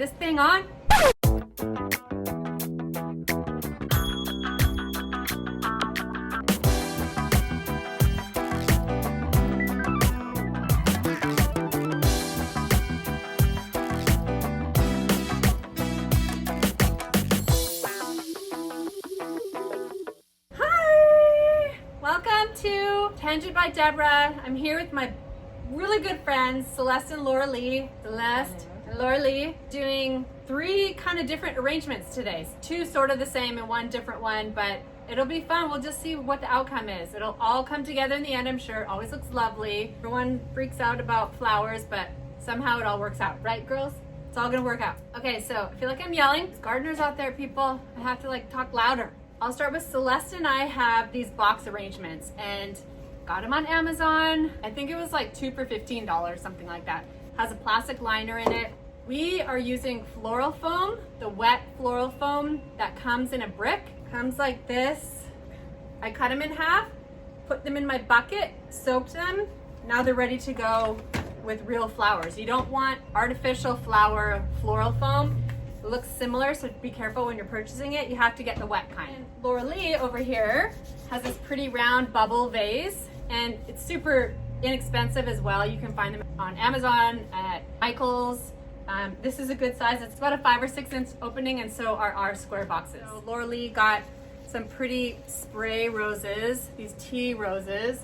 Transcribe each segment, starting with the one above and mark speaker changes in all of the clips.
Speaker 1: this thing on? Hi! Welcome to Tangent by Deborah. I'm here with my really good friends, Celeste and Laura Lee. Celeste and Laura Lee doing 3 kind of different arrangements today. 2 sort of the same and 1 different one, but it'll be fun. We'll just see what the outcome is. It'll all come together in the end, I'm sure. It always looks lovely. Everyone freaks out about flowers, but somehow it all works out. Right, girls? It's all gonna work out. Okay, so I feel like I'm yelling. There's gardeners out there, people. I have to talk louder. I'll start with Celeste and I have these box arrangements and got them on Amazon. I think it was 2 for $15, something like that. Has a plastic liner in it. We are using floral foam, the wet floral foam that comes in a brick. Comes like this. I cut them in half, put them in my bucket, soaked them. Now they're ready to go with real flowers. You don't want artificial flower floral foam. It looks similar, so be careful when you're purchasing it. You have to get the wet kind. And Laura Lee over here has this pretty round bubble vase, and it's super inexpensive as well. You can find them on Amazon, at Michael's. This is a good size. It's about a 5 or 6 inch opening, and so are our square boxes. So Laura Lee got some pretty spray roses, these tea roses.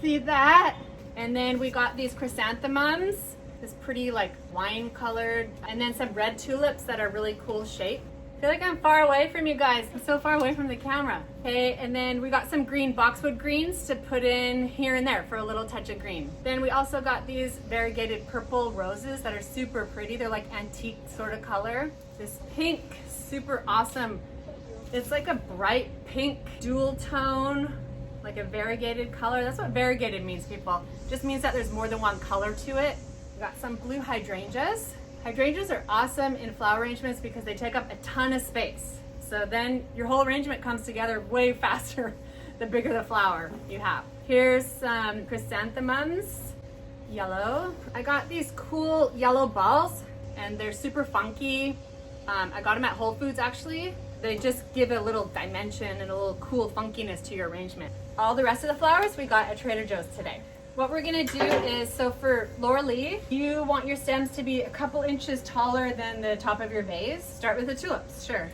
Speaker 1: See that? And then we got these chrysanthemums, this pretty wine colored, and then some red tulips that are really cool shape. I feel like I'm far away from you guys. I'm so far away from the camera. Okay, and then we got some green boxwood greens to put in here and there for a little touch of green. Then we also got these variegated purple roses that are super pretty. They're like antique sort of color. This pink, super awesome. It's like a bright pink dual tone, like a variegated color. That's what variegated means, people. It just means that there's more than one color to it. We got some blue hydrangeas. Hydrangeas are awesome in flower arrangements because they take up a ton of space. So then your whole arrangement comes together way faster the bigger the flower you have. Here's some chrysanthemums, yellow. I got these cool yellow balls and they're super funky. I got them at Whole Foods actually. They just give a little dimension and a little cool funkiness to your arrangement. All the rest of the flowers we got at Trader Joe's today. What we're gonna do is, so for Laura Lee, you want your stems to be a couple inches taller than the top of your vase. Start with the tulips, sure.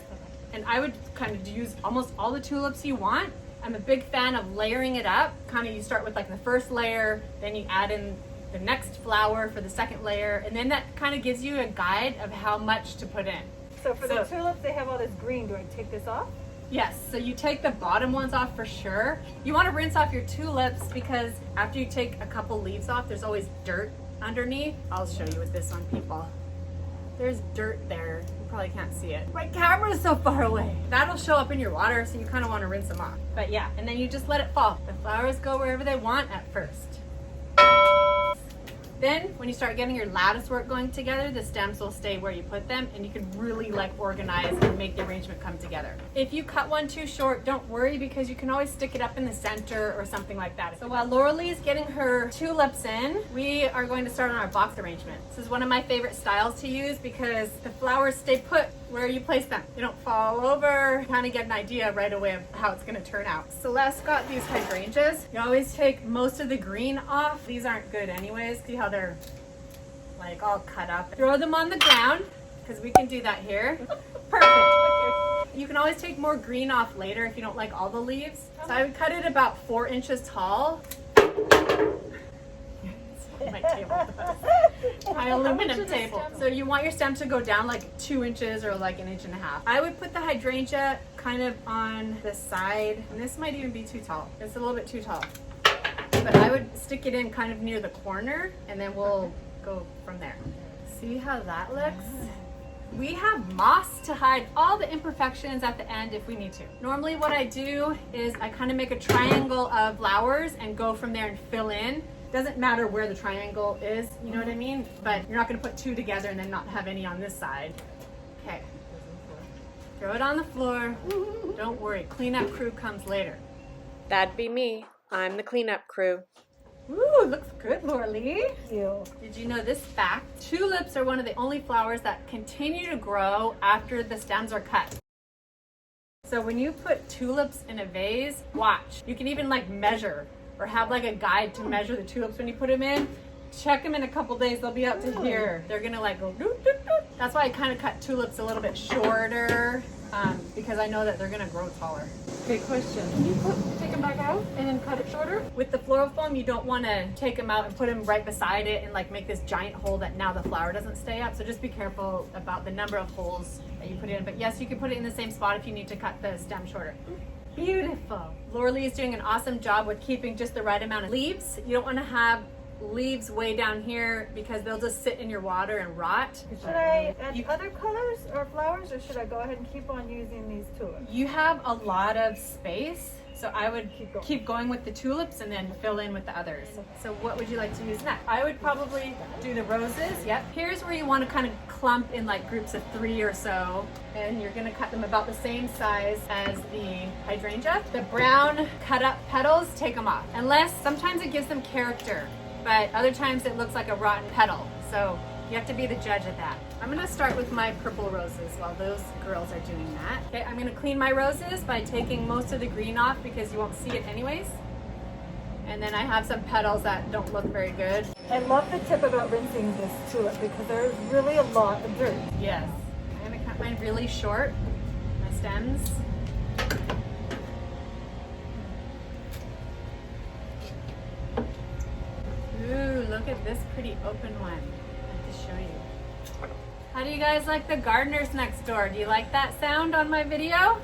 Speaker 1: And I would kind of use almost all the tulips you want. I'm a big fan of layering it up. Kind of you start with the first layer, then you add in the next flower for the second layer, and then that kind of gives you a guide of how much to put in.
Speaker 2: So for the tulips, they have all this green. Do I take this off?
Speaker 1: Yes, so you take the bottom ones off for sure. You want to rinse off your tulips because after you take a couple leaves off, there's always dirt underneath. I'll show you with this one, people. There's dirt there. You probably can't see it. My camera's so far away. That'll show up in your water, so you kind of want to rinse them off. But yeah, and then you just let it fall. The flowers go wherever they want at first. Then, when you start getting your lattice work going together, the stems will stay where you put them, and you can really organize and make the arrangement come together. If you cut one too short, don't worry because you can always stick it up in the center or something like that. So while Laura Lee is getting her tulips in, we are going to start on our box arrangement. This is one of my favorite styles to use because the flowers stay put where you place them. They don't fall over. You kind of get an idea right away of how it's going to turn out. Celeste got these hydrangeas. You always take most of the green off. These aren't good anyways. See how they're all cut up. Throw them on the ground because we can do that here. Perfect. You can always take more green off later if you don't like all the leaves. So I would cut it about 4 inches tall. My table does. My aluminum table. So you want your stem to go down 2 inches or 1.5 inches. I would put the hydrangea kind of on the side, and this might even be too tall. It's a little bit too tall. But I would stick it in kind of near the corner, and then we'll go from there. See how that looks? We have moss to hide all the imperfections at the end if we need to. Normally what I do is I kind of make a triangle of flowers and go from there and fill in. Doesn't matter where the triangle is, you know what I mean? But you're not gonna put 2 together and then not have any on this side. Okay. Throw it on the floor. Don't worry, cleanup crew comes later. That'd be me. I'm the cleanup crew. Ooh, looks good, Laura-Lee.
Speaker 2: Thank you.
Speaker 1: Did you know this fact? Tulips are one of the only flowers that continue to grow after the stems are cut. So when you put tulips in a vase, watch. You can even like measure or have like a guide to measure the tulips when you put them in. Check them in a couple days, they'll be up to here. They're gonna like go doot, doot, doot. That's why I kind of cut tulips a little bit shorter because I know that they're gonna grow taller.
Speaker 2: Great question. Can you take them back out and then cut it shorter?
Speaker 1: With the floral foam, you don't want to take them out and put them right beside it and like make this giant hole that now the flower doesn't stay up. So just be careful about the number of holes that you put in. But yes, you can put it in the same spot if you need to cut the stem shorter. Beautiful. Laura-Lee is doing an awesome job with keeping just the right amount of leaves. You don't want to have leaves way down here because they'll just sit in your water and rot.
Speaker 2: Should I add other colors or flowers, or should I go ahead and keep on using these tulips?
Speaker 1: You have a lot of space, so I would keep going with the tulips and then fill in with the others. So what would you like to use next? I would probably do the roses. Yep. Here's where you want to kind of clump in like groups of 3 or so, and you're going to cut them about the same size as the hydrangea. The brown cut up petals, take them off. Unless sometimes it gives them character, but other times it looks like a rotten petal. So you have to be the judge of that. I'm gonna start with my purple roses while those girls are doing that. Okay, I'm gonna clean my roses by taking most of the green off because you won't see it anyways. And then I have some petals that don't look very good.
Speaker 2: I love the tip about rinsing this tulip because there's really a lot of dirt.
Speaker 1: Yes. I'm gonna cut mine really short, my stems. Ooh, look at this pretty open one. I have to show you. How do you guys like the gardeners next door? Do you like that sound on my video?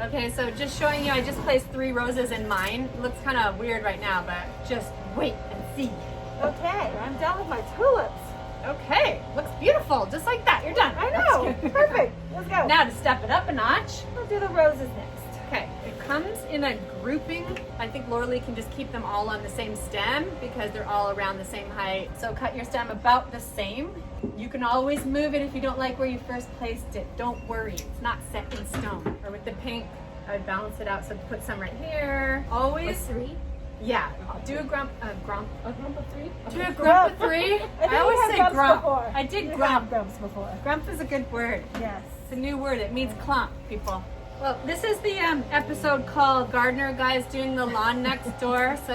Speaker 1: Okay, so just showing you, I just placed 3 roses in mine. It looks kind of weird right now, but just wait and see.
Speaker 2: Okay, I'm done with my tulips.
Speaker 1: Okay, looks beautiful, just like that. You're done.
Speaker 2: I know, perfect. Let's go.
Speaker 1: Now to step it up a notch.
Speaker 2: We'll do the roses next.
Speaker 1: Okay, it comes in a grouping. I think Laura-Lee can just keep them all on the same stem because they're all around the same height. So cut your stem about the same. You can always move it if you don't like where you first placed it. Don't worry, it's not set in stone. Or with the pink, I'd balance it out. So put some right here. Always.
Speaker 3: With 3?
Speaker 1: Yeah, do a grump of 3? Do a
Speaker 2: Grump.
Speaker 1: grump of 3? I always say grump.
Speaker 2: Before.
Speaker 1: I did
Speaker 2: You
Speaker 1: grump.
Speaker 2: have grumps before.
Speaker 1: Grump is a good word.
Speaker 2: Yes.
Speaker 1: It's a new word. It means clump, people. Well, this is the episode called Gardener Guys Doing the Lawn Next Door. So,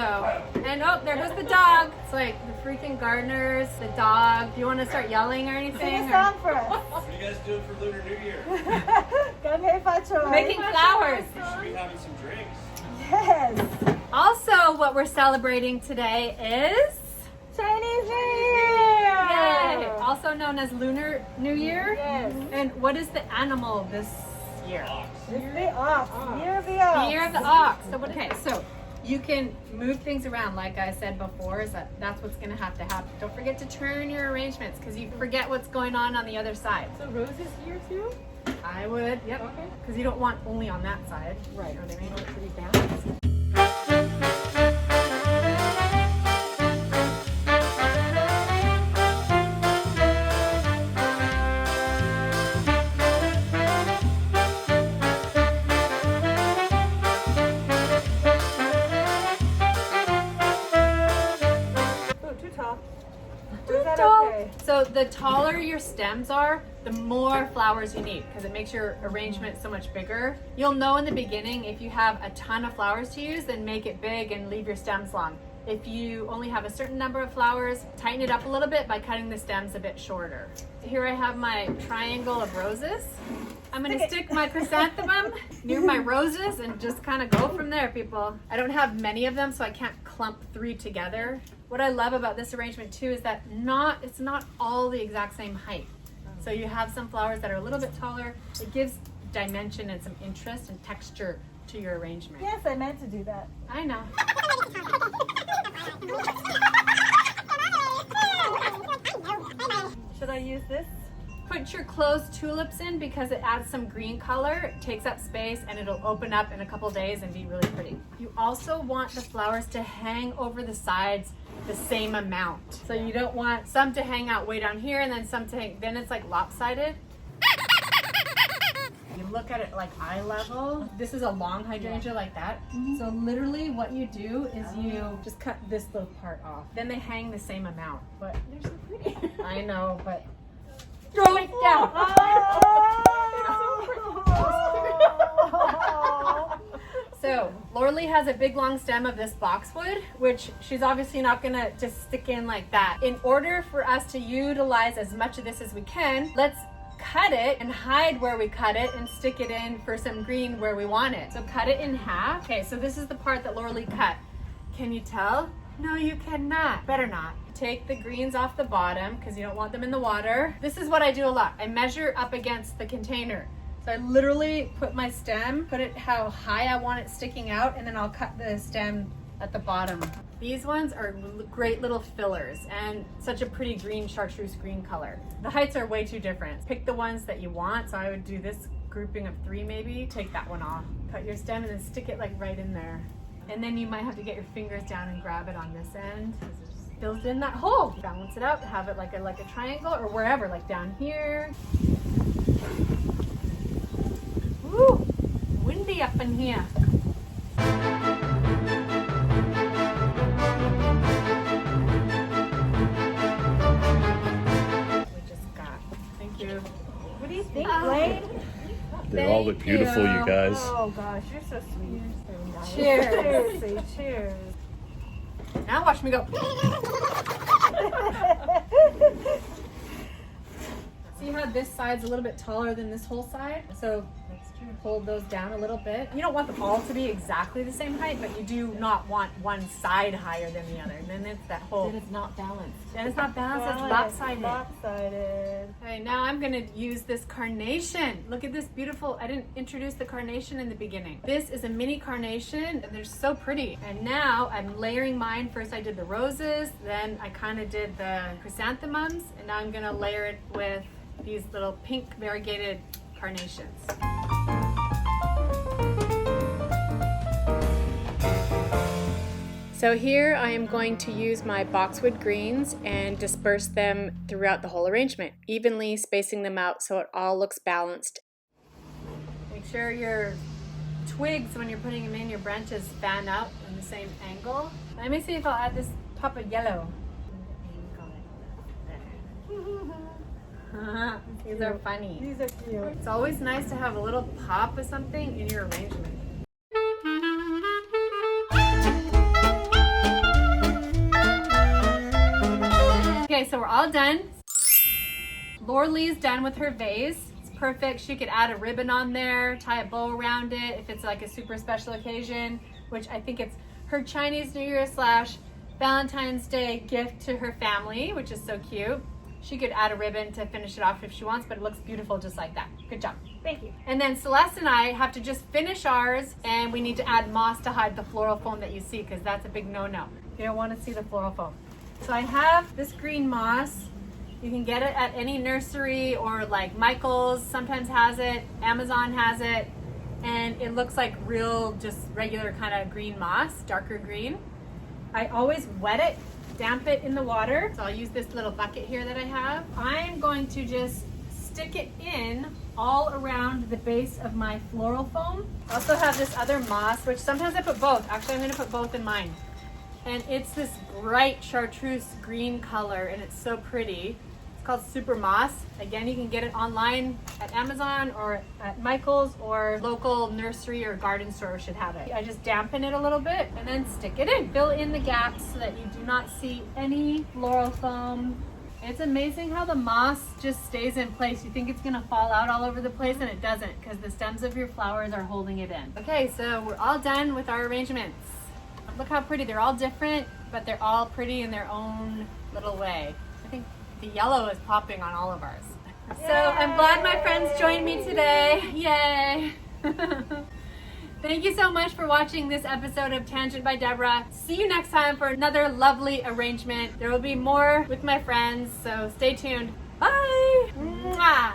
Speaker 1: and oh, there goes the dog. It's like the freaking gardeners, the dog. Do you want to start yelling or anything?
Speaker 2: Sing a
Speaker 1: or-
Speaker 2: song for us.
Speaker 4: What are you guys doing for Lunar New Year?
Speaker 2: Come Pacho.
Speaker 1: Making flowers.
Speaker 4: We should be having some drinks.
Speaker 2: Yes.
Speaker 1: Also, what we're celebrating today is
Speaker 2: Chinese New Year.
Speaker 1: Yay! Also known as Lunar New Year.
Speaker 2: Yes.
Speaker 1: And what is the animal this year?
Speaker 2: It's the ox. Year of the ox.
Speaker 1: The year of the ox. So okay, so you can move things around, like I said before. Is that's what's going to happen. Don't forget to turn your arrangements because you forget what's going on the other side.
Speaker 3: So roses here too?
Speaker 1: I would, yep.
Speaker 3: Okay.
Speaker 1: Because you don't want only on that side.
Speaker 3: Right.
Speaker 1: You know what I mean?
Speaker 3: Pretty balanced.
Speaker 2: Ooh, too tall. Or is that
Speaker 1: Tall.
Speaker 2: okay?
Speaker 1: So the taller your stems are, the more flowers you need because it makes your arrangement so much bigger. You'll know in the beginning if you have a ton of flowers to use, then make it big and leave your stems long. If you only have a certain number of flowers, tighten it up a little bit by cutting the stems a bit shorter. Here I have my triangle of roses. I'm gonna stick my chrysanthemum near my roses and just kind of go from there, people. I don't have many of them, so I can't clump 3 together. What I love about this arrangement too is that it's not all the exact same height. So you have some flowers that are a little bit taller. It gives dimension and some interest and texture to your arrangement.
Speaker 2: Yes, I meant to do that.
Speaker 1: I know.
Speaker 2: Should I use this?
Speaker 1: Put your closed tulips in because it adds some green color, it takes up space, and it'll open up in a couple days and be really pretty. You also want the flowers to hang over the sides the same amount. So you don't want some to hang out way down here and then some to hang, then it's like lopsided. You look at it like eye level. This is a long hydrangea like that. So literally what you do is you just cut this little part off. Then they hang the same amount. But they're so pretty. I know, but throw it down. So Laura-Lee has a big long stem of this boxwood, which she's obviously not gonna just stick in like that. In order for us to utilize as much of this as we can, let's cut it and hide where we cut it and stick it in for some green where we want it. So cut it in half. Okay, so this is the part that Laura-Lee cut. Can you tell? No, you cannot. Better not. Take the greens off the bottom because you don't want them in the water. This is what I do a lot. I measure up against the container. So I literally put my stem, put it how high I want it sticking out, and then I'll cut the stem at the bottom. These ones are great little fillers and such a pretty green chartreuse green color. The heights are way too different. Pick the ones that you want. So I would do this grouping of 3 maybe. Take that one off. Cut your stem and then stick it like right in there. And then you might have to get your fingers down and grab it on this end. It just fills in that hole. Balance it out, have it like a triangle or wherever, like down here. Woo, windy up in here. We just got. Thank you.
Speaker 2: What do you think, Blade?
Speaker 3: They all look beautiful, you guys.
Speaker 2: Oh gosh, you're so sweet.
Speaker 1: Cheers.
Speaker 2: Seriously, cheers.
Speaker 1: Now watch me go. See how this side's a little bit taller than this whole side? So hold those down a little bit. You don't want them all to be exactly the same height, but you do not want one side higher than the other. And then it's that whole...
Speaker 3: Then it's not balanced.
Speaker 1: Then it's not balanced, it's lopsided.
Speaker 2: Lopsided.
Speaker 1: Okay, now I'm gonna use this carnation. Look at this beautiful, I didn't introduce the carnation in the beginning. This is a mini carnation and they're so pretty. And now I'm layering mine. First I did the roses, then I kind of did the chrysanthemums, and now I'm gonna layer it with these little pink variegated carnations. So here I am going to use my boxwood greens and disperse them throughout the whole arrangement, evenly spacing them out so it all looks balanced. Make sure your twigs, when you're putting them in, your branches fan out in the same angle. Let me see if I'll add this pop of yellow. These are funny.
Speaker 2: These are cute.
Speaker 1: It's always nice to have a little pop of something in your arrangement. Okay, so we're all done. Laura-Lee's done with her vase. It's perfect. She could add a ribbon on there, tie a bow around it if it's like a super special occasion, which I think it's her Chinese New Year / Valentine's Day gift to her family, which is so cute. She could add a ribbon to finish it off if she wants, but it looks beautiful just like that. Good job.
Speaker 2: Thank you.
Speaker 1: And then Celeste and I have to just finish ours, and we need to add moss to hide the floral foam that you see, because that's a big no-no. You don't want to see the floral foam. So I have this green moss. You can get it at any nursery, or like Michael's sometimes has it, Amazon has it, and it looks like real, just regular kind of green moss, darker green. I always wet it, damp it in the water. So I'll use this little bucket here that I have. I'm going to just stick it in all around the base of my floral foam. I also have this other moss, which sometimes I put both. Actually, I'm gonna put both in mine. And it's this bright chartreuse green color, and it's so pretty. It's called Super Moss. Again, you can get it online at Amazon or at Michael's, or local nursery or garden store should have it. I just dampen it a little bit and then stick it in. Fill in the gaps so that you do not see any floral foam. It's amazing how the moss just stays in place. You think it's gonna fall out all over the place, and it doesn't, because the stems of your flowers are holding it in. Okay, so we're all done with our arrangements. Look how pretty. They're all different, but they're all pretty in their own little way. I think the yellow is popping on all of ours. So I'm glad my friends joined me today. Yay! Thank you so much for watching this episode of Tangent by Deborah. See you next time for another lovely arrangement. There will be more with my friends, so stay tuned. Bye! Mwah!